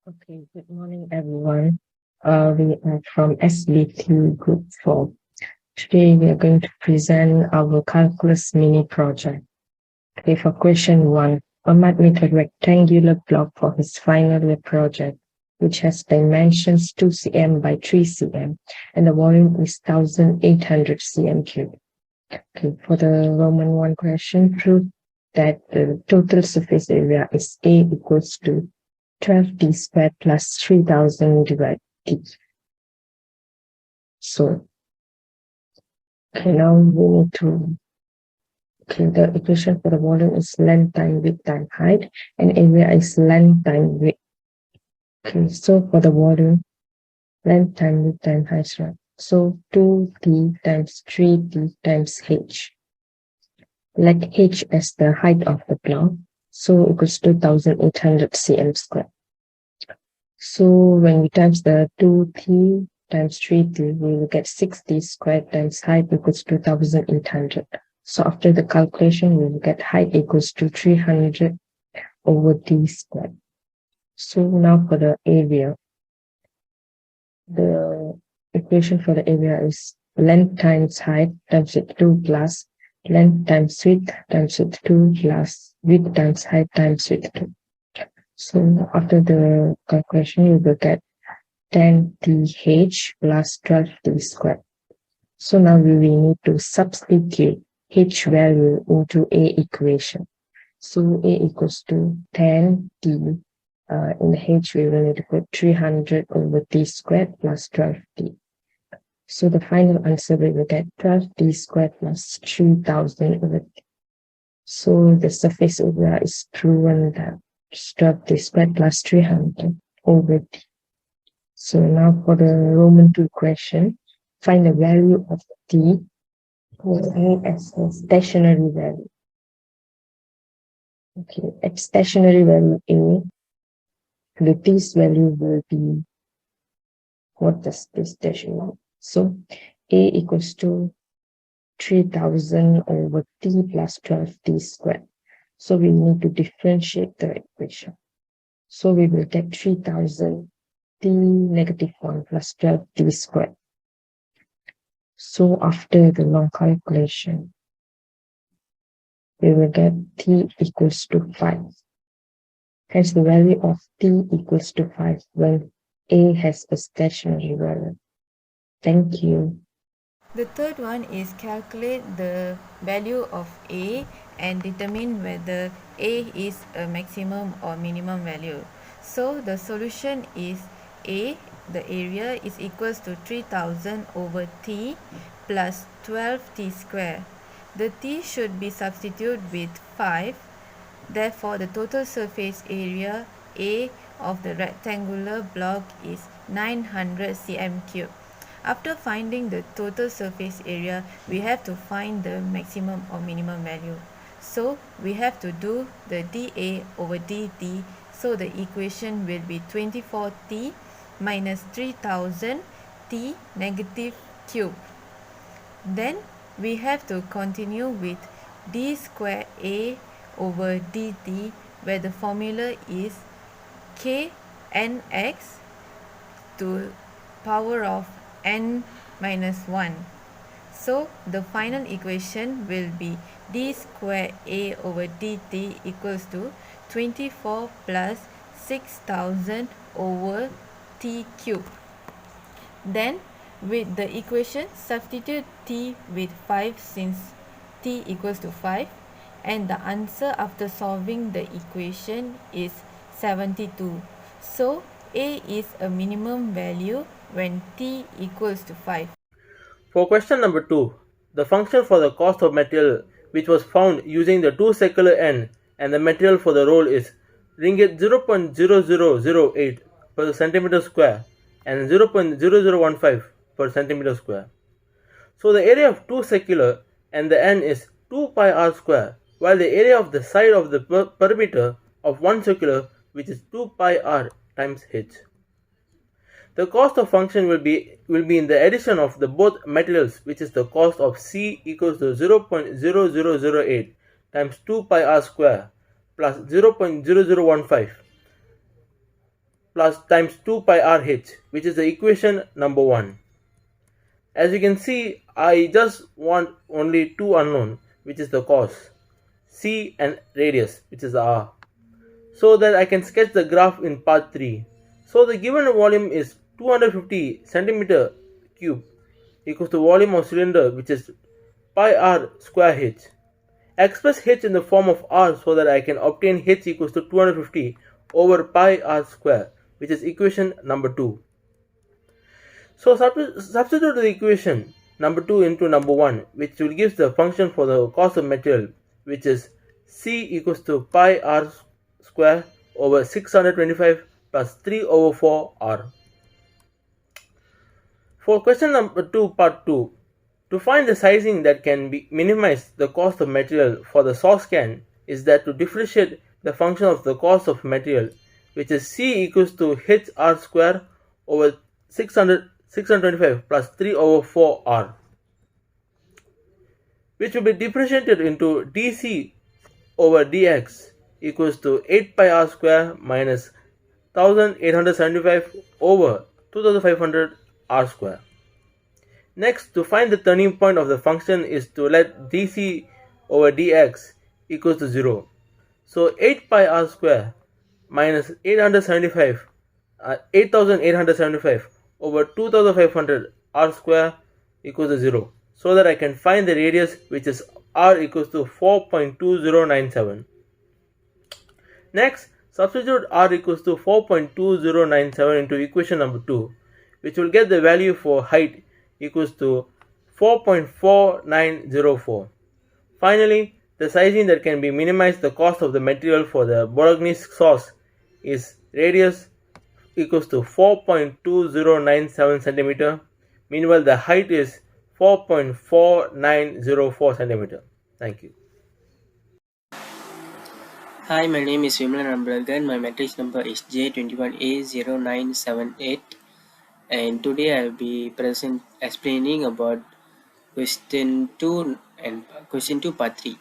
Okay, good morning, everyone. We are from SBT Group 4. Today, we are going to present our calculus mini project. Okay, for question 1, Ahmad made a rectangular block for his final year project, which has dimensions 2 cm by 3 cm, and the volume is 1800 cm cubed. Okay, for the Roman 1 question, prove that the total surface area is A equals to 12d squared plus 3000 divided d. So, okay, now we need to, okay, the equation for the volume is length times width times height, and area is length times width. Okay, so for the volume, length times width times height, right? So 2d times 3d times h. Let h as the height of the block, so equals to 1800 cm squared. So when we times the 2d times 3d, we will get 6d squared times height equals to 1800. So after the calculation, we will get height equals to 300 over d squared. So now for the area, the equation for the area is length times height times width 2 plus length times width 2 plus width times height times width 2. So after the calculation, you will get 10th plus 12d squared. So now we will need to substitute h value into a equation. So a equals to 10d. In the h, we will need to put 300 over d squared plus 12d. So the final answer we will get 12d squared plus 3000 over d. So the surface area is proven that 12d squared plus 300 over d. So now for the Roman 2 question, find the value of t with A as a stationary value. Okay, at stationary value A, the t's value will be, what does this stationary? So A equals to 3000 over t plus 12t squared. So we need to differentiate the equation. So we will get 3000 t negative 1 plus 12t squared. So after the long calculation, we will get t equals to 5. Hence the value of t equals to 5 when A has a stationary value. Thank you. The third one is calculate the value of A and determine whether A is a maximum or minimum value. So the solution is A, the area, is equals to 3000 over T plus 12T square. The T should be substituted with 5. Therefore, the total surface area A of the rectangular block is 900 cm cube. After finding the total surface area, we have to find the maximum or minimum value. So we have to do the dA over dt. So the equation will be 24t minus 3000 t negative cube. Then we have to continue with d square A over dt, where the formula is knx to power of n minus 1. So the final equation will be d square A over dt equals to 24 plus 6000 over t cube. Then with the equation, substitute t with 5 since t equals to 5, and the answer after solving the equation is 72. So A is a minimum value when t equals to 5. For question number 2, the function for the cost of material which was found using the two secular n and the material for the roll is ringgit 0.0008 per centimeter square and 0.0015 per centimeter square. So the area of two secular and the n is 2 pi r square, while the area of the side of the perimeter of one circular, which is 2 pi r times h. The cost of function will be in the addition of the both materials, which is the cost of C equals to 0.0008 times 2 pi r square plus 0.0015 plus times 2 pi rh, which is the equation number 1. As you can see, I just want only two unknown, which is the cos, c, and radius, which is r, so that I can sketch the graph in part 3. So the given volume is 250 centimeter cube equals to volume of cylinder, which is pi r square h. I express h in the form of r so that I can obtain h equals to 250 over pi r square, which is equation number 2. So substitute the equation number 2 into number 1, which will give the function for the cost of material, which is C equals to pi r square over 625 plus 3 over 4 r. For question number 2, part 2, to find the sizing that can be minimize the cost of material for the source can is that to differentiate the function of the cost of material, which is C equals to h r square over 625 plus 3 over 4 r, which will be differentiated into dc over dx equals to 8 pi r square minus 1875 over 2500 r square. Next, to find the turning point of the function is to let dc over dx equals to 0. So 8 pi r square minus 8875 over 2500 r square equals to 0, so that I can find the radius, which is r equals to 4.2097. Next, substitute r equals to 4.2097 into equation number 2, which will get the value for height equals to 4.4904. Finally, the sizing that can be minimized the cost of the material for the Bolognese sauce is radius equals to 4.2097 centimeter. Meanwhile, the height is 4.4904 centimeter. Thank you. Hi, my name is Vimlan Rambragan. My matrix number is J21A0978, and today I will be explaining about question 2 and question 2 part 3.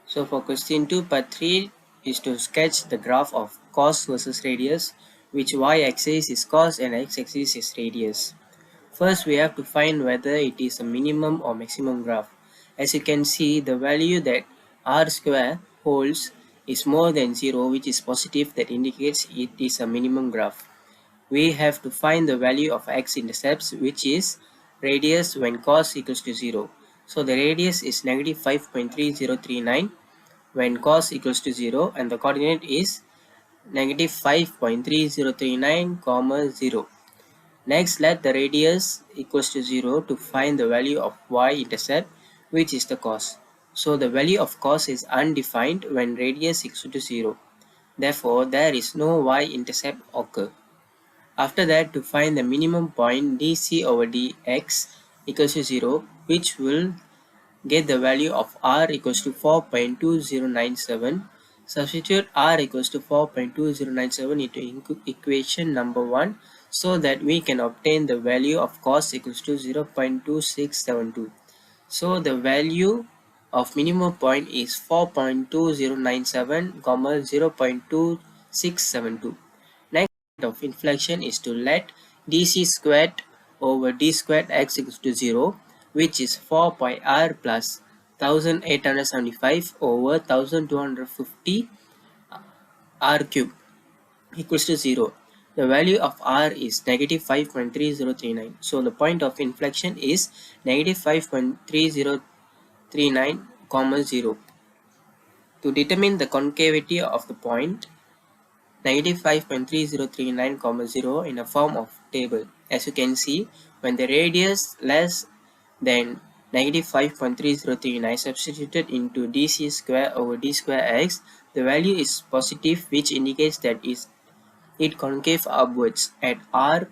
So for question 2 part 3 is to sketch the graph of cos versus radius, which y-axis is cos and x-axis is radius. First, we have to find whether it is a minimum or maximum graph. As you can see, the value that r square holds is more than 0, which is positive, that indicates it is a minimum graph. We have to find the value of x-intercepts, which is radius when cos equals to 0. So the radius is negative 5.3039 when cos equals to 0, and the coordinate is negative 5.3039, 0. Next, let the radius equals to 0 to find the value of y-intercept, which is the cos. So the value of cos is undefined when radius equals to 0. Therefore, there is no y-intercept occur. After that, to find the minimum point, dc over dx equals to 0, which will get the value of r equals to 4.2097. Substitute r equals to 4.2097 into equation number 1, so that we can obtain the value of cos equals to 0.2672. So the value of minimum point is 4.2097, 0.2672. Next of inflection is to let dc squared over d squared x equals to 0, which is 4 pi r plus 1875 over 1250 r cube equals to 0. The value of r is negative 5.3039. So the point of inflection is negative 5.3039, 0. To determine the concavity of the point, negative 5.3039, 0 in a form of table. As you can see, when the radius less than negative 5.3039 substituted into dc square over d square x, the value is positive, which indicates that it concave upwards at r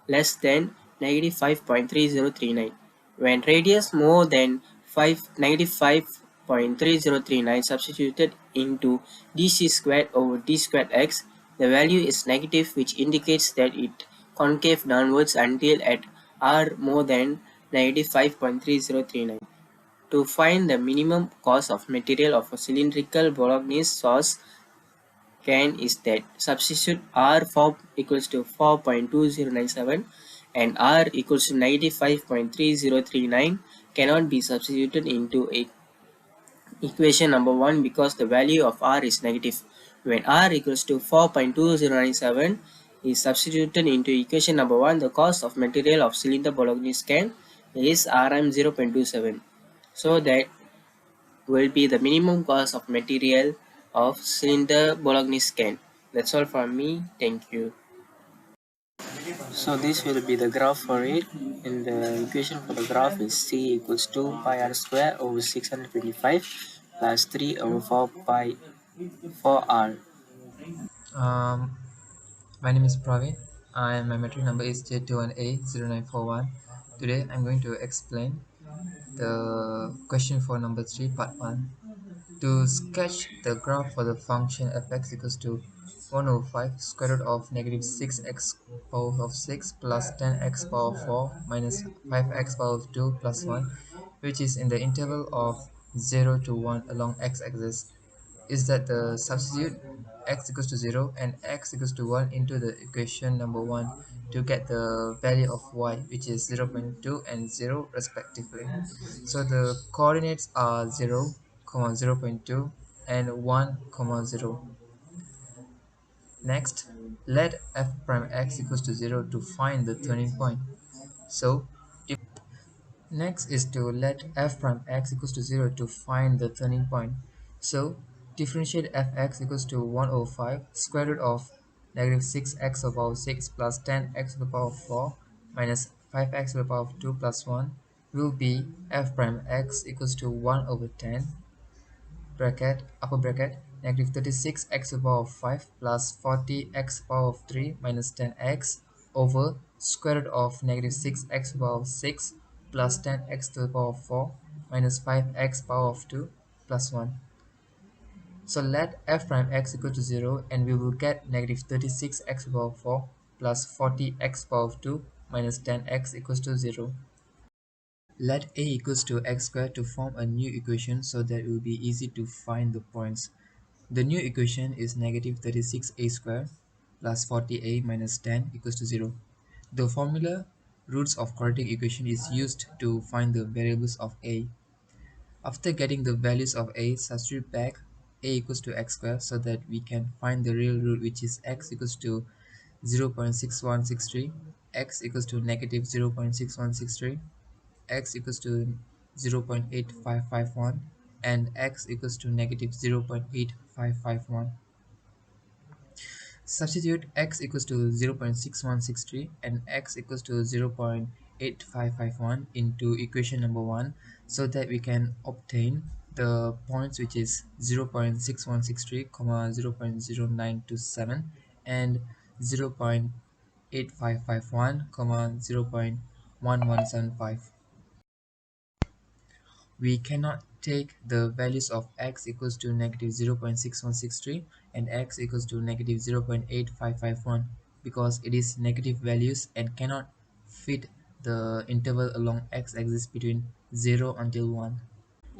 less than negative 5.3039. When radius more than negative 5.3039 substituted into dc squared over d squared x, the value is negative, which indicates that it concave downwards until at r more than negative 5.3039. To find the minimum cost of material of a cylindrical Bolognese sauce, can is that substitute R4 equals to 4.2097 and R equals to 95.3039 cannot be substituted into equation number 1 because the value of R is negative. When R equals to 4.2097 is substituted into equation number 1, the cost of material of cylinder Bolognese can is Rm 0.27. So that will be the minimum cost of material of cylinder Bolognese can. That's all from me. Thank you. So this will be the graph for it, and the equation for the graph is C equals 2 pi r square over 625 plus 3 over 4 pi 4r. Um, my name is Praveen and my metric number is J21A0941. Today I'm going to explain the question for number 3 part 1. To sketch the graph for the function fx equals to 105 square root of negative 6x power of 6 plus 10x power of 4 minus 5x power of 2 plus 1, which is in the interval of 0 to 1 along x-axis, is that the substitute x equals to 0 and x equals to 1 into the equation number 1 to get the value of y, which is 0 0.2 and 0 respectively. So the coordinates are 0 comma 0 0.2 and 1 comma 0. Next, let f prime x equals to 0 to find the turning point. So next is to let f prime x equals to 0 to find the turning point. So differentiate fx equals to 1 over 5 square root of negative 6x to the power of 6 plus 10x to the power of 4 minus 5x to the power of 2 plus 1 will be f prime x equals to 1 over 10 bracket upper bracket negative 36x to the power of 5 plus 40x power of 3 minus 10x over square root of negative 6x to the power of 6 plus 10x to the power of 4 minus 5x power of 2 plus 1. So let f prime x equal to 0 and we will get negative 36x to the power of 4 plus 40x power of 2 minus 10x equals to 0. Let a equals to x squared to form a new equation so that it will be easy to find the points. The new equation is negative 36a squared plus 40a minus 10 equals to 0. The formula roots of quadratic equation is used to find the variables of a. After getting the values of a, substitute back a equals to x squared so that we can find the real root, which is x equals to 0.6163, x equals to negative 0.6163, x equals to 0.8551, and x equals to negative 0.8551. Substitute x equals to 0.6163 and x equals to 0.8551 into equation number 1 so that we can obtain the points, which is 0.6163, 0.0927 and 0.8551, 0.1175. We cannot take the values of x equals to negative 0.6163 and x equals to negative 0.8551 because it is negative values and cannot fit the interval along x-axis between 0 until 1.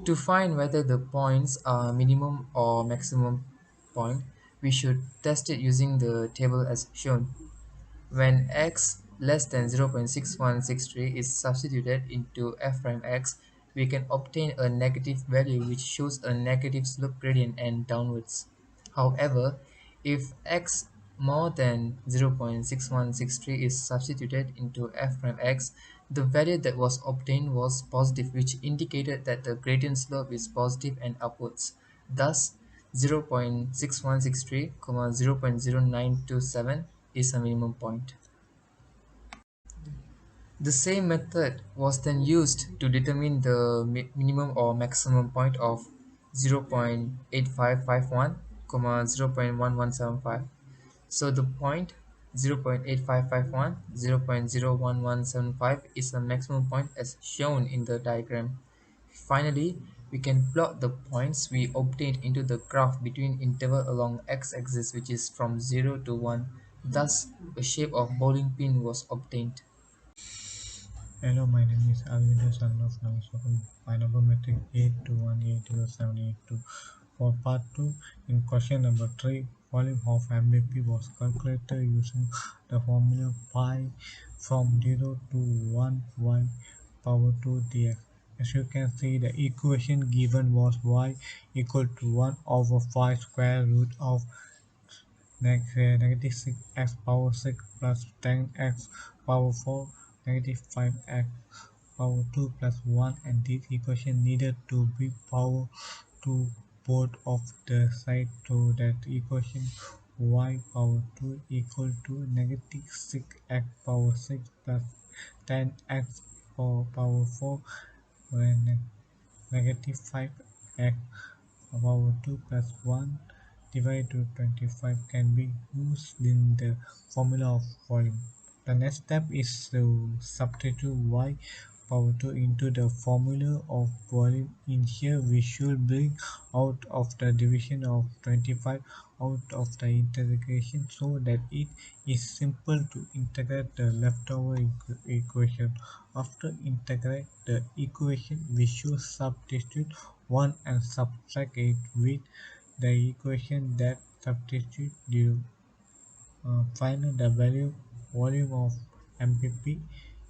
To find whether the points are minimum or maximum point, we should test it using the table as shown. When x less than 0.6163 is substituted into f prime x, we can obtain a negative value which shows a negative slope gradient and downwards. However, if x more than 0.6163 is substituted into f prime x, the value that was obtained was positive, which indicated that the gradient slope is positive and upwards. Thus, 0.6163, 0.0927 is a minimum point. The same method was then used to determine the minimum or maximum point of 0.8551, 0.1175. So the point 0.8551, 0.01175 is the maximum point as shown in the diagram. Finally, we can plot the points we obtained into the graph between interval along x-axis, which is from 0 to 1. Thus, a shape of bowling pin was obtained. Hello, my name is Alvin, son of Namasokum. My number metric 821807882. For part 2, in question number 3, volume of MVP was calculated using the formula pi from 0 to 1 y power 2 dx. As you can see, the equation given was y equal to 1 over 5 square root of negative 6x power 6 plus 10x power 4 negative 5x power 2 plus 1, and this equation needed to be power to both of the sides, so that equation y power 2 equal to negative 6x power 6 plus 10x power 4 when negative 5x power 2 plus 1 divided to 25 can be used in the formula of volume. The next step is to substitute y power 2 into the formula of volume. In here we should bring out of the division of 25 out of the integration, so that it is simple to integrate the leftover equation. After integrate the equation, we should substitute 1 and subtract it with the equation that substitute 0. Finally, the value volume of MPP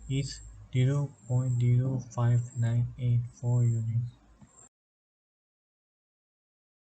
is 0.0598 units.